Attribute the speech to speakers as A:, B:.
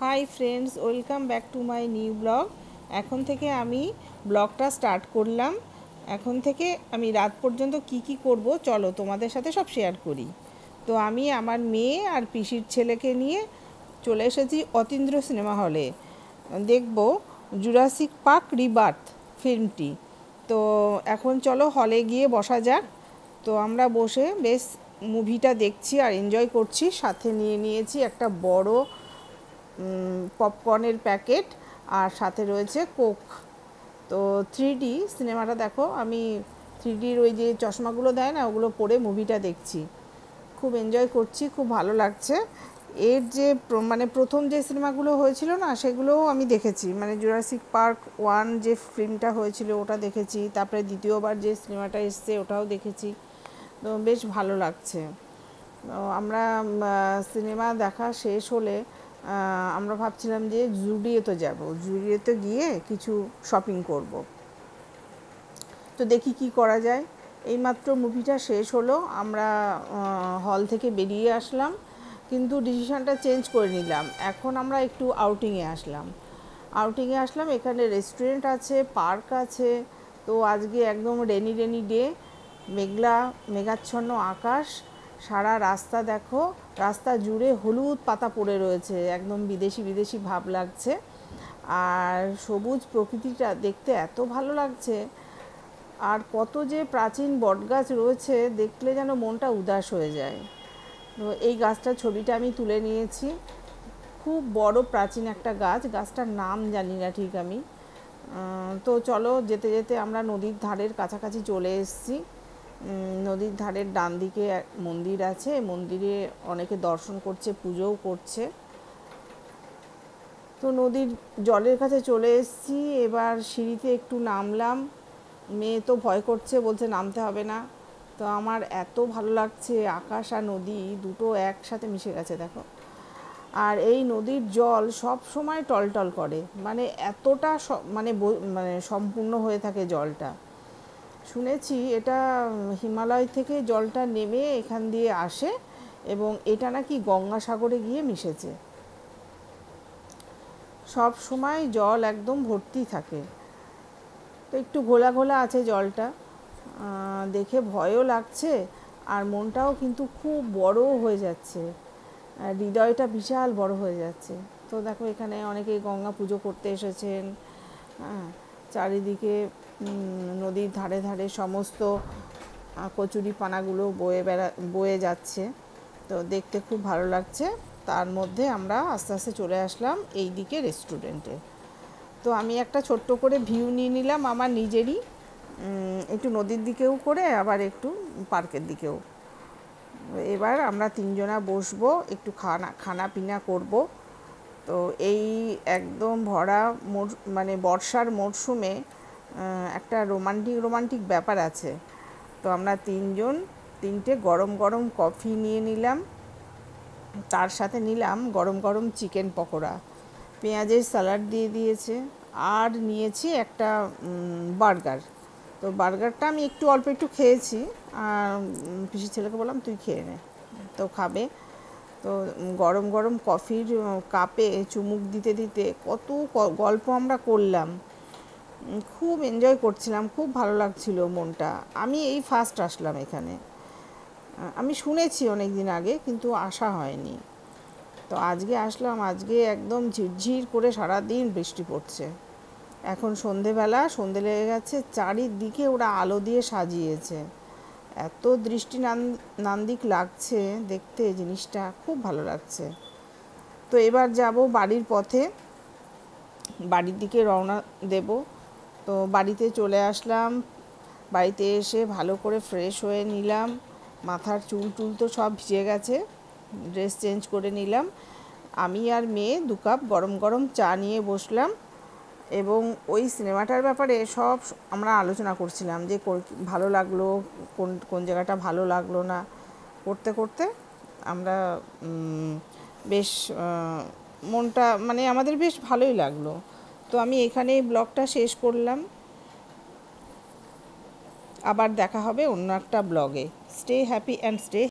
A: Hi friends, welcome back to my new blog. এখন থেকে আমি ব্লগটা স্টার্ট করলাম। এখন থেকে আমি রাত পর্যন্ত কি করব চলো তোমাদের সাথে সব শেয়ার করি। তো আমি আমার মেয়ে আর পিসির ছেলেকে নিয়ে চলে এসেছি অতীন্দ্র সিনেমা হলে। দেখব জুরাসিক পার্ক রিবার্থ ফিল্মটি। তো এখন চলো হলে গিয়ে বসা যাক। তো আমরা বসে বেশ মুভিটা দেখছি আর এনজয় করছি। সাথে নিয়ে নিয়েছি একটা বড় পপকর্নের প্যাকেট, আর সাথে রয়েছে কোক। তো 3D সিনেমাটা দেখো, আমি 3Dর ওই যে চশমাগুলো দেয় না, ওগুলো পরে মুভিটা দেখছি। খুব এনজয় করছি, খুব ভালো লাগছে। এর যে মানে প্রথম যে সিনেমাগুলো হয়েছিল না, সেগুলোও আমি দেখেছি। মানে জুরাসিক পার্ক 1 যে ফিল্মটা হয়েছিল ওটা দেখেছি, তারপরে দ্বিতীয়বার যে সিনেমাটা এসছে ওটাও দেখেছি। তো বেশ ভালো লাগছে। আমরা সিনেমা দেখা শেষ হলে আমরা ভাবছিলাম যে জুডিওতে যাব, জুডিওতে গিয়ে কিছু শপিং করব। তো দেখি কি করা যায়। এইমাত্র মুভিটা শেষ হলো, আমরা হল থেকে বেরিয়ে আসলাম, কিন্তু ডিসিশনটা চেঞ্জ করে নিলাম। এখন আমরা একটু আউটিংয়ে আসলাম। এখানে রেস্টুরেন্ট আছে, পার্ক আছে। তো আজকে একদম রেনি ডে, মেঘাচ্ছন্ন আকাশ, সারা রাস্তা দেখো, রাস্তা জুড়ে হলুদ পাতা পড়ে রয়েছে, একদম বিদেশি বিদেশি ভাব লাগছে। আর সবুজ প্রকৃতিটা দেখতে এত ভালো লাগছে। আর কত যে প্রাচীন বটগাছ রয়েছে, দেখলে যেন মনটা উদাস হয়ে যায়। তো এই গাছটার ছবিটা আমি তুলে নিয়েছি। খুব বড় প্রাচীন একটা গাছ, গাছটার নাম জানি না ঠিক আমি। তো চলো, যেতে যেতে আমরা নদীর ধারের কাছাকাছি চলে এসেছি। নদীর ধারের ডান দিকে মন্দির আছে, মন্দিরে অনেকে দর্শন করছে, পুজোও করছে। তো নদীর জলের কাছে চলে এসেছি। এবার সিঁড়িতে একটু নামলাম। মেয়ে তো ভয় করছে, বলছে নামতে হবে না। তো আমার এত ভালো লাগছে, আকাশ আর নদী দুটো একসাথে মিশে গেছে দেখো। আর এই নদীর জল সব সময় টলটল করে, মানে এতটা মানে মানে সম্পূর্ণ হয়ে থাকে জলটা। শুনেছি এটা হিমালয় থেকে জলটা নেমে এখান দিয়ে আসে, এবং এটা নাকি গঙ্গাসাগরে গিয়ে মিশেছে। সব সময় জল একদম ভর্তি থাকে। তো একটু ঘোলা ঘোলা আছে জলটা, দেখে ভয়ও লাগছে, আর মনটাও কিন্তু খুব বড় হয়ে যাচ্ছে, হৃদয়টা বিশাল বড় হয়ে যাচ্ছে। তো দেখো, এখানে অনেকে গঙ্গা পুজো করতে এসেছেন। হ্যাঁ, চারিদিকে নদীর ধারে ধারে সমস্ত কচুরি পানাগুলো বয়ে যাচ্ছে। তো দেখতে খুব ভালো লাগছে। তার মধ্যে আমরা আস্তে আস্তে চলে আসলাম এই দিকে রেস্টুরেন্টে। তো আমি একটা ছোট্ট করে ভিউ নিয়ে নিলাম আমার নিজেরই, একটু নদীর দিকেও করে, আবার একটু পার্কের দিকেও। এবার আমরা তিনজনা বসবো, একটু খানা পিনা করব। তো এই একদম ভরা মানে বর্ষার মরশুমে একটা রোমান্টিক ব্যাপার আছে। তো আমরা তিনটে গরম গরম কফি নিয়ে নিলাম, তার সাথে নিলাম গরম গরম চিকেন পকোড়া, পেঁয়াজের স্যালাড দিয়ে দিয়েছে, আর নিয়েছি একটা বার্গার। তো বার্গারটা আমি অল্প একটু খেয়েছি, আর পিসির ছেলেকে বললাম তুই খেয়ে নে, তো খাবে। তো গরম গরম কফির কাপে চুমুক দিতে দিতে কত গল্প আমরা করলাম। খুব এনজয় করছিলাম, খুব ভালো লাগছিল মনটা। আমি এই ফার্স্ট আসলাম এখানে। আমি শুনেছি অনেক দিন আগে, কিন্তু আসা হয়নি। তো আজকে আসলাম। আজকে একদম ঝিরঝির করে সারাদিন বৃষ্টি পড়ছে। এখন সন্ধেবেলা, সন্ধে লেগে গেছে, চারিদিকে ওরা আলো দিয়ে সাজিয়েছে। এত দৃষ্টি নান্দিক লাগছে দেখতে, জিনিসটা খুব ভালো লাগছে। তো এবার যাব বাড়ির পথে, বাড়ির দিকে রওনা দেব। তো বাড়িতে চলে আসলাম। বাড়িতে এসে ভালো করে ফ্রেশ হয়ে নিলাম। মাথার চুল তো সব ভিজে গেছে, ড্রেস চেঞ্জ করে নিলাম। আমি আর মেয়ে 2 কাপ গরম গরম চা নিয়ে বসলাম, এবং ওই সিনেমাটার ব্যাপারে সব আমরা আলোচনা করছিলাম, যে ভালো লাগলো, কোন কোন জায়গাটা ভালো লাগলো না, করতে করতে আমরা বেশ মনটা মানে আমাদের বেশ ভালোই লাগলো। তো আমি এখানেই ব্লগটা শেষ করলাম। আবার দেখা হবে অন্য একটা ব্লগে। Stay happy and stay